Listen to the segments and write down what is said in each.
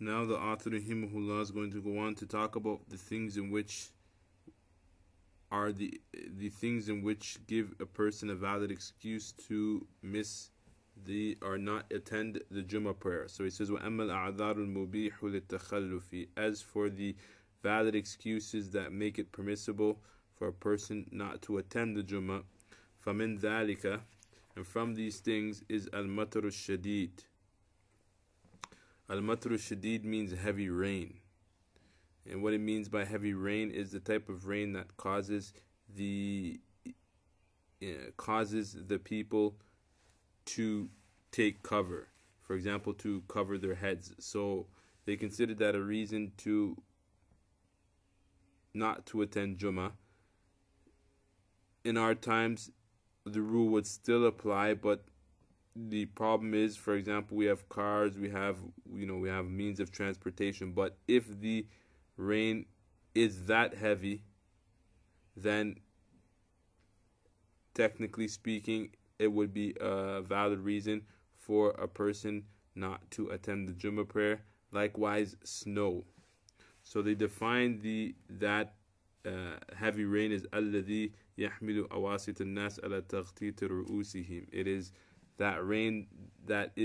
Now the author rahimahullah is going to go on to talk about the things in which are the things in which give a person a valid excuse to miss the or not attend the Jumu'ah prayer. So he says, وَأَمَّا الْأَعْذَارُ الْمُبِيحُ لِلتَّخَلُّفِ, as for the valid excuses that make it permissible for a person not to attend the Jumu'ah, فَمِنْ ذَلِكَ, and from these things is al-Matr al-Shadid. Al-Matr al-Shadid means heavy rain. And what it means by heavy rain is the type of rain that causes the people to take cover. For example, to cover their heads. So they consider that a reason to not to attend Jumu'ah. In our times, the rule would still apply, but the problem is, for example, we have cars, we have means of transportation. But if the rain is that heavy, then technically speaking, it would be a valid reason for a person not to attend the Jumu'ah prayer. Likewise, snow. So they define that heavy rain is الذي يحمل أواسط الناس على تغطية رؤوسهم. It is that rain that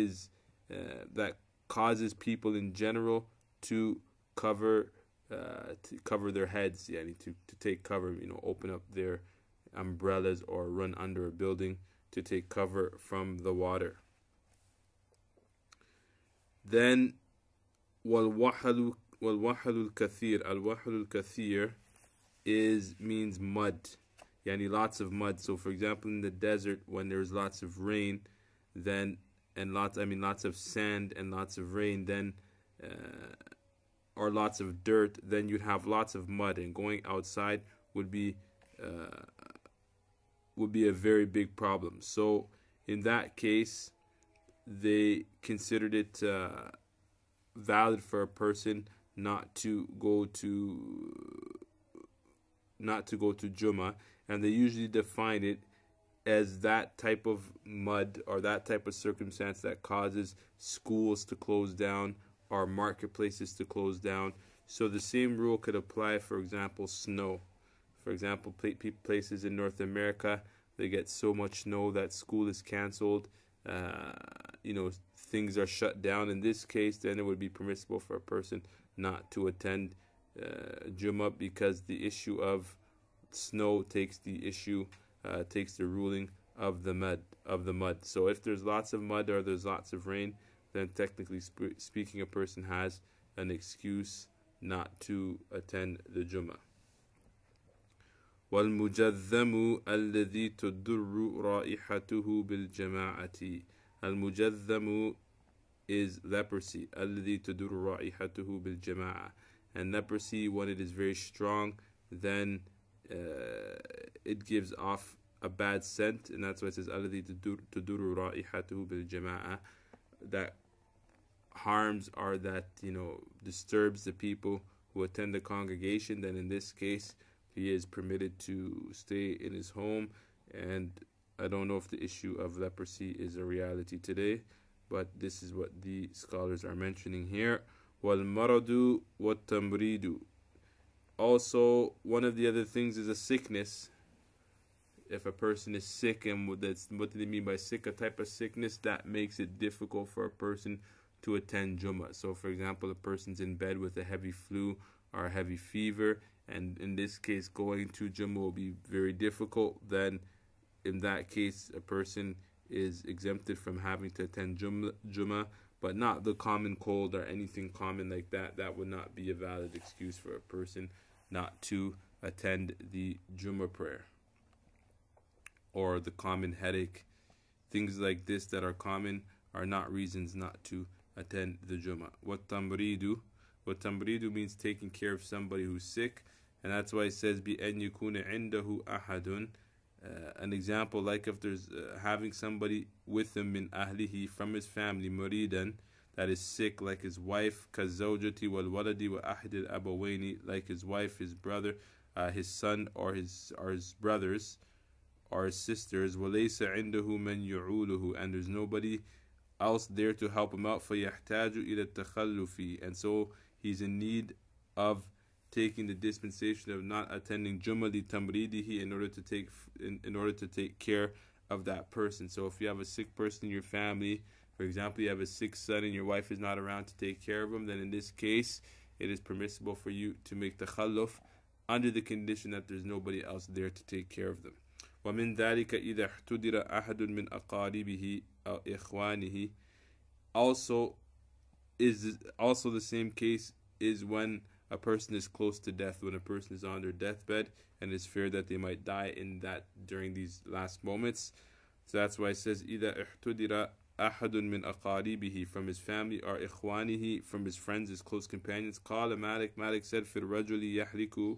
that causes people in general to cover their heads, to take cover, open up their umbrellas or run under a building to take cover from the water. Then والوحل الكثير. Al-Wahal al-Kathir means mud, lots of mud. So for example, in the desert, when there's lots of rain, lots of sand and lots of rain, then or lots of dirt, then you'd have lots of mud, and going outside would be a very big problem. So in that case, they considered it valid for a person not to go to Jumu'ah, and they usually define it as that type of mud or that type of circumstance that causes schools to close down or marketplaces to close down. So the same rule could apply, for example, snow. For example, places in North America, they get so much snow that school is canceled. Things are shut down. In this case, then it would be permissible for a person not to attend Jumu'ah, because the issue of snow takes the ruling of the mud. So if there's lots of mud or there's lots of rain, then technically speaking, a person has an excuse not to attend the Jumu'ah. وَالْمُجَذَّمُ الَّذِي تُضُرُّ رَائِحَتُهُ بِالْجَمَاعَةِ. Al-Mujadhamu is leprosy. الَّذِي تُضُرُّ رَائِحَتُهُ بِالْجَمَاعَةِ. And leprosy, when it is very strong, then it gives off a bad scent, and that's why it says الَّذِي تُضُرُّ رَائِحَتُهُ بِالْجَمَاعَةِ. That harms or that disturbs the people who attend the congregation. Then in this case, he is permitted to stay in his home. And I don't know if the issue of leprosy is a reality today, but this is what the scholars are mentioning here. وَالْمَرَضُ وَالتَّمْرِيدُ. Also, one of the other things is a sickness. If a person is sick, and what do they mean by sick? A type of sickness that makes it difficult for a person to attend Jumu'ah. So for example, a person's in bed with a heavy flu or a heavy fever, and in this case going to Jumu'ah will be very difficult. Then in that case, a person is exempted from having to attend Jumu'ah, but not the common cold or anything common like that. That would not be a valid excuse for a person not to attend the Jumu'ah prayer. Or the common headache. Things like this that are common are not reasons not to attend the Jumu'ah. وَالتَّمْرِيدُ means taking care of somebody who's sick, and that's why it says بِأَنْ يَكُونَ عِنْدَهُ أَحَدٌ. An example, like if there's having somebody with him min ahlihi, from his family, muridan, that is sick, like his wife, كَالزَّوْجَةِ وَالْوَلَدِ وَأَحْدِ الْأَبَوَيْنِ, like his wife, his brother, his son, or his brothers, or his sisters. وَلَيْسَ عِنْدَهُ مَنْ يُعُولُهُ, and there's nobody else there to help him out. فَيَحْتَاجُ إِلَى التَّخَلُّفِ, and so he's in need of taking the dispensation of not attending Jumu'ah لِتَمْرِيدِهِ, in order to take care of that person. So if you have a sick person in your family, for example, you have a sick son and your wife is not around to take care of him, then in this case, it is permissible for you to make takhalluf under the condition that there's nobody else there to take care of them. وَمِن ذَلِكَ إِذَا احْتُدِرَ أَحَدٌ مِّنْ أَقَارِبِهِ أَوْ إِخْوَانِهِ. Also the same case is when a person is close to death, when a person is on their deathbed and is feared that they might die during these last moments. So that's why it says إِذَا احْتُدِرَ أحد من أقاربه, from his family, or إخوانه, from his friends, his close companions. قال Malik said في الرجل يحلك,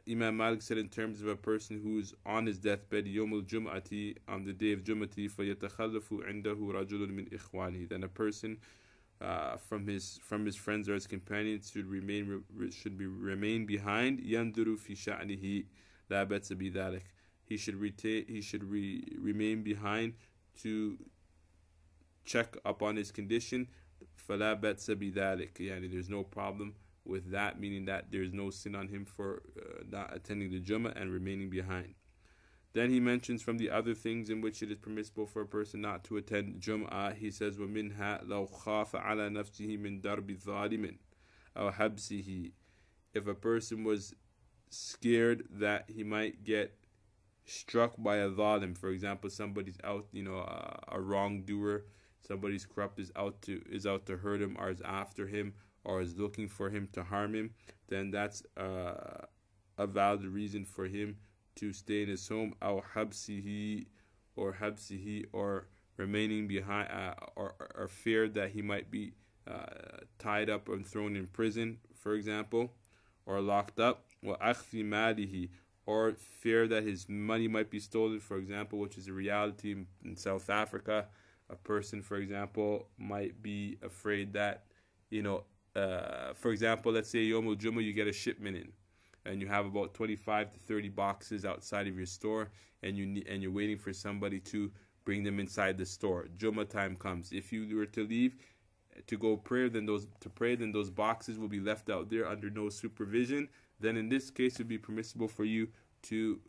Imam Malik said in terms of a person who is on his deathbed, يوم الجمعة, on the day of Jumu'ah, فيتخلف عنده رجل من إخوانه, then a person from his friends or his companions should remain behind. ينظر في شأنه لا بأس بذلك, he should remain behind to check up on his condition. فَلَا بَأْسَ بِذَلِكَ, yani there's no problem with that, meaning that there's no sin on him for not attending the Jumu'ah and remaining behind. Then he mentions from the other things in which it is permissible for a person not to attend Jumu'ah, he says وَمِنْهَا لَوْ خَافَ عَلَى نَفْسِهِ مِنْ دَرْبِ ظَالِمٍ أَوْ حَبْسِهِ, if a person was scared that he might get struck by a zalim, for example, somebody's out, a wrongdoer, somebody's corrupt is out to hurt him, or is after him, or is looking for him to harm him, then that's a valid reason for him to stay in his home. Aw habsihi, or remaining behind, or feared that he might be tied up and thrown in prison, for example, or locked up. Wa akhfi malihi, or fear that his money might be stolen, for example, which is a reality in South Africa. A person, for example, might be afraid that, for example, let's say Yom al-Jumu'ah, you get a shipment in, and you have about 25 to 30 boxes outside of your store, and you're waiting for somebody to bring them inside the store. Jumu'ah time comes. If you were to leave to go pray, then those boxes will be left out there under no supervision. Then in this case, it would be permissible for you to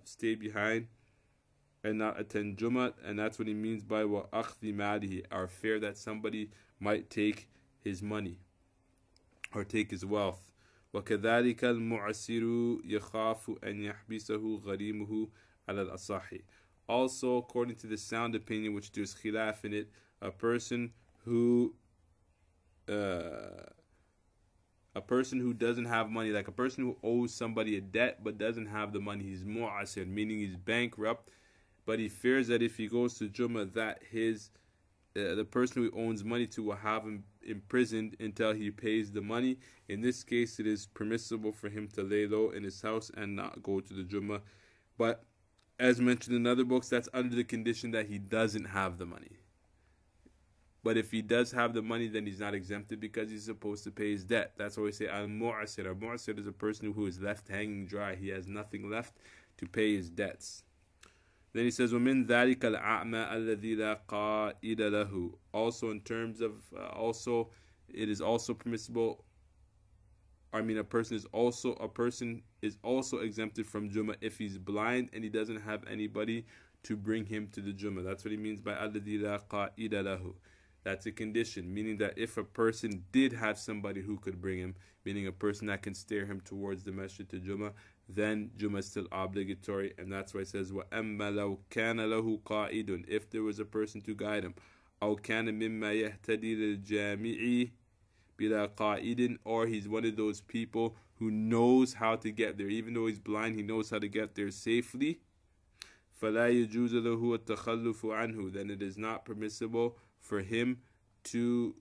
stay behind and not attend Jumu'ah, and that's what he means by wa akhdi malihi, or fear that somebody might take his money or take his wealth. وَكَذَلِكَ الْمُعْسِرُ يَخَافُ أَنْ يَحْبِسَهُ غَرِيمُهُ عَلَى الْأَصَحِّ. Also, according to the sound opinion, which there's khilaf in it, a person who doesn't have money, like a person who owes somebody a debt but doesn't have the money, he's mu'asir, meaning he's bankrupt, but he fears that if he goes to Jumu'ah, that the person who he owns money to will have him imprisoned until he pays the money. In this case, it is permissible for him to lay low in his house and not go to the Jumu'ah. But as mentioned in other books, that's under the condition that he doesn't have the money. But if he does have the money, then he's not exempted because he's supposed to pay his debt. That's why we say al-Mu'asir. Al-Mu'asir is a person who is left hanging dry. He has nothing left to pay his debts. Then he says, وَمِن ذَلِكَ الْأَعْمَى الَّذِي لَا قَائِدَ لَهُ. Also in terms of, it is also permissible, a person is also exempted from Jumu'ah if he's blind and he doesn't have anybody to bring him to the Jumu'ah. That's what he means by الَّذِي لَا قَائِدَ لَهُ. That's a condition, meaning that if a person did have somebody who could bring him, meaning a person that can steer him towards the masjid to Jumu'ah, then Jumu'ah is still obligatory, and that's why it says وَأَمَّا لَوْ كَانَ لَهُ قَائِدٌ, if there was a person to guide him, أَوْ كَانَ مِمَّا يَهْتَدِي لِلْجَامِعِ بِلَا قَائِدٍ, or he's one of those people who knows how to get there, even though he's blind, he knows how to get there safely. فَلَا يَجُوزُ لَهُ التَّخَلُّفُ عَنْهُ, then it is not permissible for him to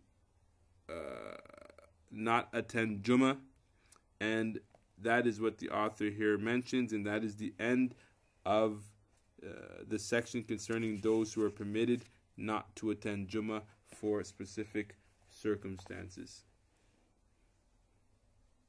not attend Jumu'ah. And that is what the author here mentions, and that is the end of the section concerning those who are permitted not to attend Jumu'ah for specific circumstances.